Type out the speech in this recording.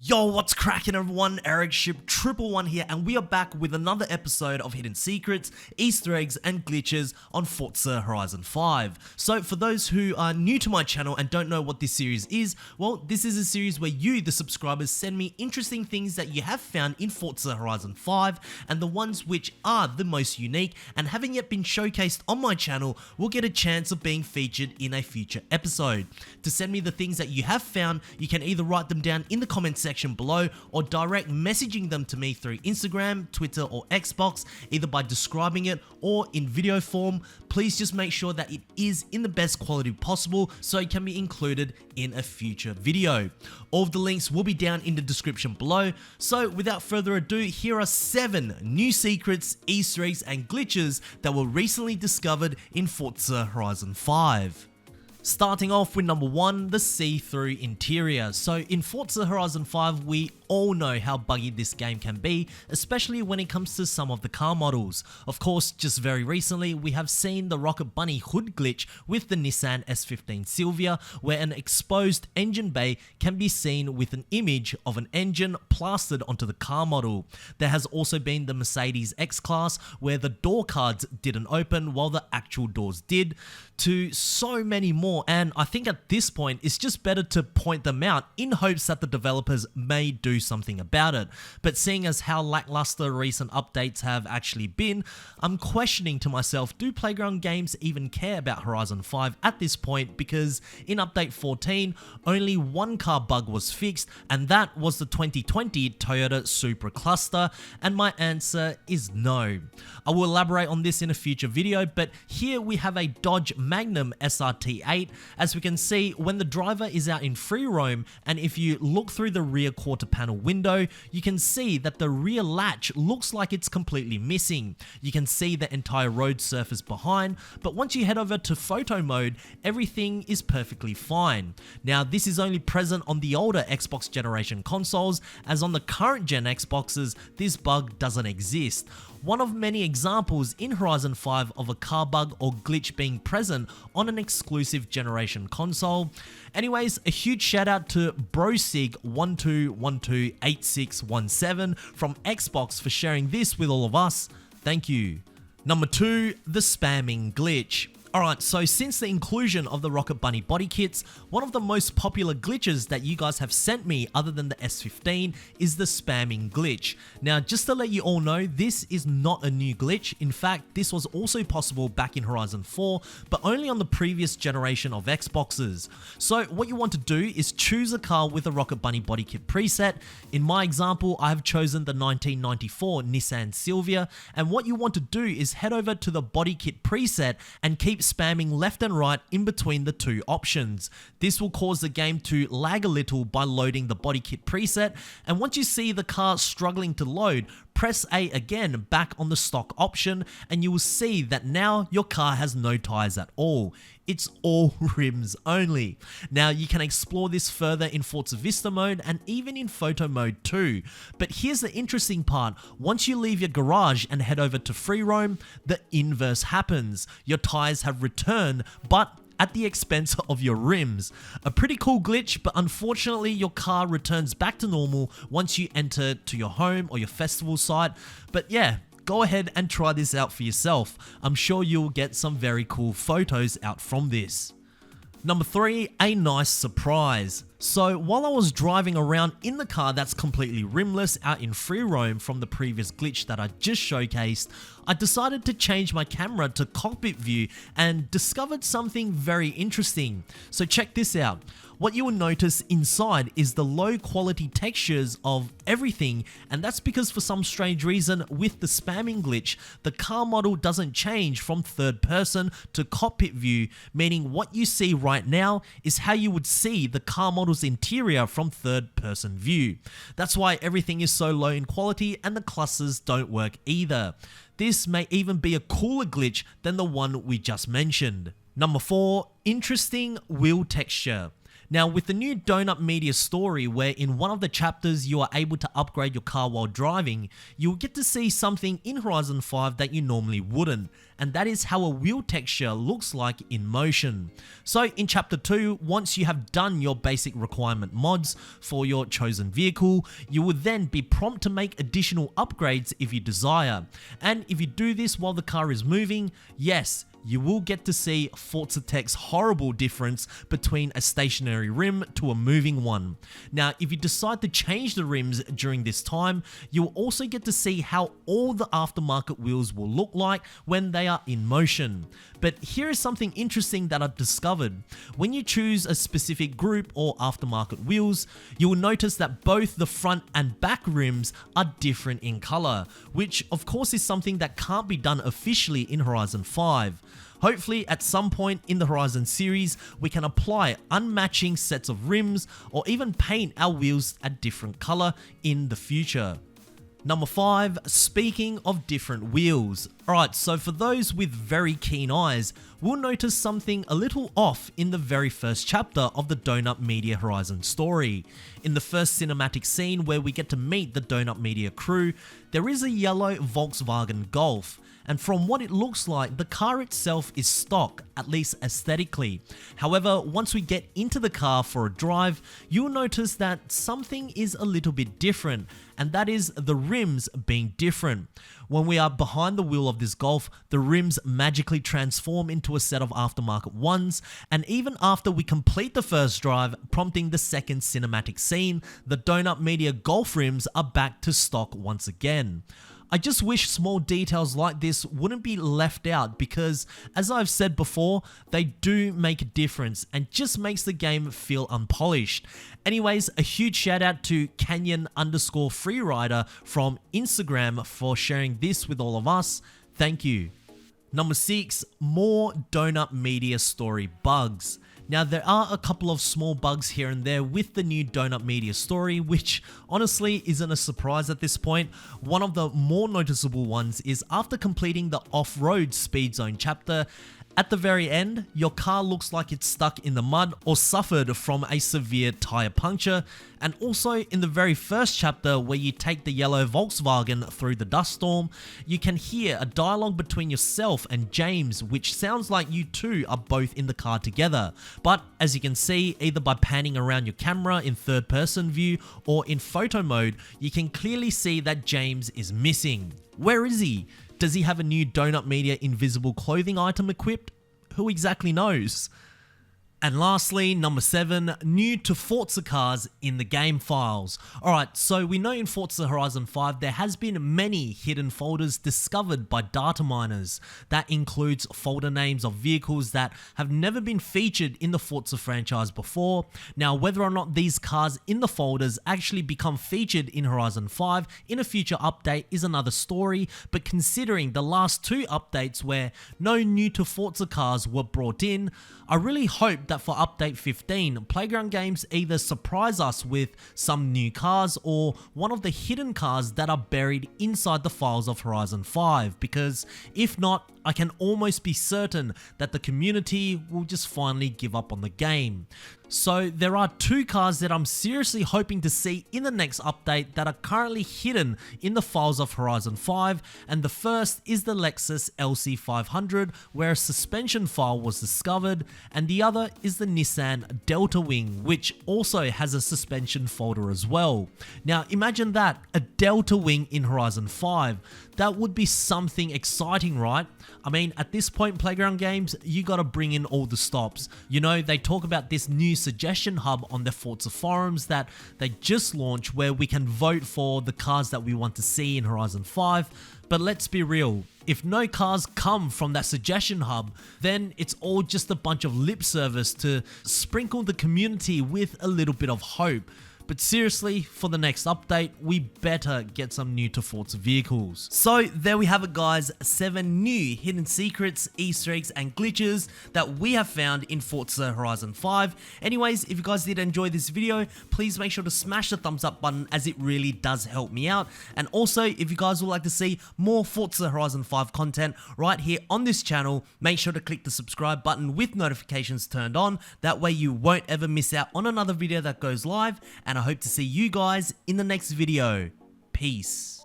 Yo, what's cracking everyone? Ericship 111 here, and we are back with another episode of Hidden Secrets, Easter eggs, and glitches on Forza Horizon 5. So for those who are new to my channel and don't know what this series is, well, this is a series where you, the subscribers, send me interesting things that you have found in Forza Horizon 5, and the ones which are the most unique and haven't yet been showcased on my channel will get a chance of being featured in a future episode. To send me the things that you have found, you can either write them down in the comment section below or direct messaging them to me through Instagram, Twitter, or Xbox, either by describing it or in video form. Please just make sure that it is in the best quality possible so it can be included in a future video. All of the links will be down in the description below. So without further ado, here are 7 new secrets, Easter eggs, and glitches that were recently discovered in Forza Horizon 5. Starting off with number 1, the see-through interior. So in Forza Horizon 5, we all know how buggy this game can be, especially when it comes to some of the car models. Of course, just very recently, we have seen the Rocket Bunny hood glitch with the Nissan S15 Silvia, where an exposed engine bay can be seen with an image of an engine plastered onto the car model. There has also been the Mercedes X-Class, where the door cards didn't open while the actual doors did, to so many more, and I think at this point it's just better to point them out in hopes that the developers may do something about it. But seeing as how lackluster recent updates have actually been, I'm questioning to myself, do Playground Games even care about Horizon 5 at this point? Because in update 14, only one car bug was fixed, and that was the 2020 Toyota Supra cluster, and my answer is no. I will elaborate on this in a future video, but here we have a Dodge Magnum SRT8. As we can see, when the driver is out in free roam, and if you look through the rear quarter panel window, you can see that the rear latch looks like it's completely missing. You can see the entire road surface behind, but once you head over to photo mode, everything is perfectly fine. Now, this is only present on the older Xbox generation consoles, as on the current gen Xboxes, this bug doesn't exist. One of many examples in Horizon 5 of a car bug or glitch being present on an exclusive generation console. Anyways, a huge shout out to brosig12128617 from Xbox for sharing this with all of us. Thank you. Number 2, the spamming glitch. Alright, so since the inclusion of the Rocket Bunny body kits, one of the most popular glitches that you guys have sent me other than the S15 is the spamming glitch. Now, just to let you all know, this is not a new glitch. In fact, this was also possible back in Horizon 4, but only on the previous generation of Xboxes. So what you want to do is choose a car with a Rocket Bunny body kit preset. In my example, I have chosen the 1994 Nissan Silvia, and what you want to do is head over to the body kit preset and keep spamming left and right in between the two options. This will cause the game to lag a little by loading the body kit preset, and once you see the car struggling to load, press A again back on the stock option, and you will see that now your car has no tires at all. It's all rims only. Now, you can explore this further in Forza Vista mode and even in photo mode too. But here's the interesting part. Once you leave your garage and head over to free roam, the inverse happens. Your tires have returned, but at the expense of your rims. A pretty cool glitch, but unfortunately your car returns back to normal once you enter to your home or your festival site. But yeah, go ahead and try this out for yourself. I'm sure you'll get some very cool photos out from this. Number 3, a nice surprise. So while I was driving around in the car that's completely rimless out in free roam from the previous glitch that I just showcased, I decided to change my camera to cockpit view and discovered something very interesting. So check this out. What you will notice inside is the low quality textures of everything, and that's because for some strange reason with the spamming glitch, the car model doesn't change from third person to cockpit view, meaning what you see right now is how you would see the car model's interior from third person view. That's why everything is so low in quality and the clusters don't work either. This may even be a cooler glitch than the one we just mentioned. Number 4, interesting wheel texture. Now, with the new Donut Media story, where in one of the chapters you are able to upgrade your car while driving, you'll get to see something in Horizon 5 that you normally wouldn't, and that is how a wheel texture looks like in motion. So in Chapter 2, once you have done your basic requirement mods for your chosen vehicle, you will then be prompted to make additional upgrades if you desire. And if you do this while the car is moving, yes, you will get to see Forza Tech's horrible difference between a stationary rim to a moving one. Now, if you decide to change the rims during this time, you will also get to see how all the aftermarket wheels will look like when they are in motion. But here is something interesting that I've discovered. When you choose a specific group or aftermarket wheels, you will notice that both the front and back rims are different in color, which of course is something that can't be done officially in Horizon 5. Hopefully at some point in the Horizon series, we can apply unmatching sets of rims or even paint our wheels a different color in the future. Number 5, speaking of different wheels. Alright, so for those with very keen eyes, we'll notice something a little off in the very first chapter of the Donut Media Horizon story. In the first cinematic scene where we get to meet the Donut Media crew, there is a yellow Volkswagen Golf. And from what it looks like, the car itself is stock, at least aesthetically. However, once we get into the car for a drive, you'll notice that something is a little bit different, and that is the rims being different. When we are behind the wheel of this Golf, the rims magically transform into a set of aftermarket ones, and even after we complete the first drive, prompting the second cinematic scene, the Donut Media Golf rims are back to stock once again. I just wish small details like this wouldn't be left out because, as I've said before, they do make a difference and just makes the game feel unpolished. Anyways, a huge shout out to Canyon_Freerider from Instagram for sharing this with all of us. Thank you. Number 6, more Donut Media story bugs. Now, there are a couple of small bugs here and there with the new Donut Media story, which honestly isn't a surprise at this point. One of the more noticeable ones is after completing the off-road speed zone chapter, at the very end, your car looks like it's stuck in the mud or suffered from a severe tire puncture. And also in the very first chapter where you take the yellow Volkswagen through the dust storm, you can hear a dialogue between yourself and James, which sounds like you two are both in the car together. But as you can see, either by panning around your camera in third person view or in photo mode, you can clearly see that James is missing. Where is he? Does he have a new Donut Media invisible clothing item equipped? Who exactly knows? And lastly, number 7, new to Forza cars in the game files. Alright, so we know in Forza Horizon 5 there has been many hidden folders discovered by data miners. That includes folder names of vehicles that have never been featured in the Forza franchise before. Now, whether or not these cars in the folders actually become featured in Horizon 5 in a future update is another story, but considering the last 2 updates where no new to Forza cars were brought in, I really hope that for update 15, Playground Games either surprise us with some new cars or one of the hidden cars that are buried inside the files of Horizon 5, because if not, I can almost be certain that the community will just finally give up on the game. So there are 2 cars that I'm seriously hoping to see in the next update that are currently hidden in the files of Horizon 5, and the first is the Lexus LC500 where a suspension file was discovered, and the other is the Nissan Delta Wing, which also has a suspension folder as well. Now imagine that, a Delta Wing in Horizon 5. That would be something exciting, right? I mean, at this point, Playground Games, you gotta bring in all the stops. You know, they talk about this new suggestion hub on their Forza forums that they just launched where we can vote for the cars that we want to see in Horizon 5. But let's be real, if no cars come from that suggestion hub, then it's all just a bunch of lip service to sprinkle the community with a little bit of hope. but seriously, for the next update, we better get some new to Forza vehicles. So there we have it guys, 7 new hidden secrets, Easter eggs and glitches that we have found in Forza Horizon 5. Anyways, if you guys did enjoy this video, please make sure to smash the thumbs up button as it really does help me out. And also, if you guys would like to see more Forza Horizon 5 content right here on this channel, make sure to click the subscribe button with notifications turned on. That way you won't ever miss out on another video that goes live, and I hope to see you guys in the next video. Peace.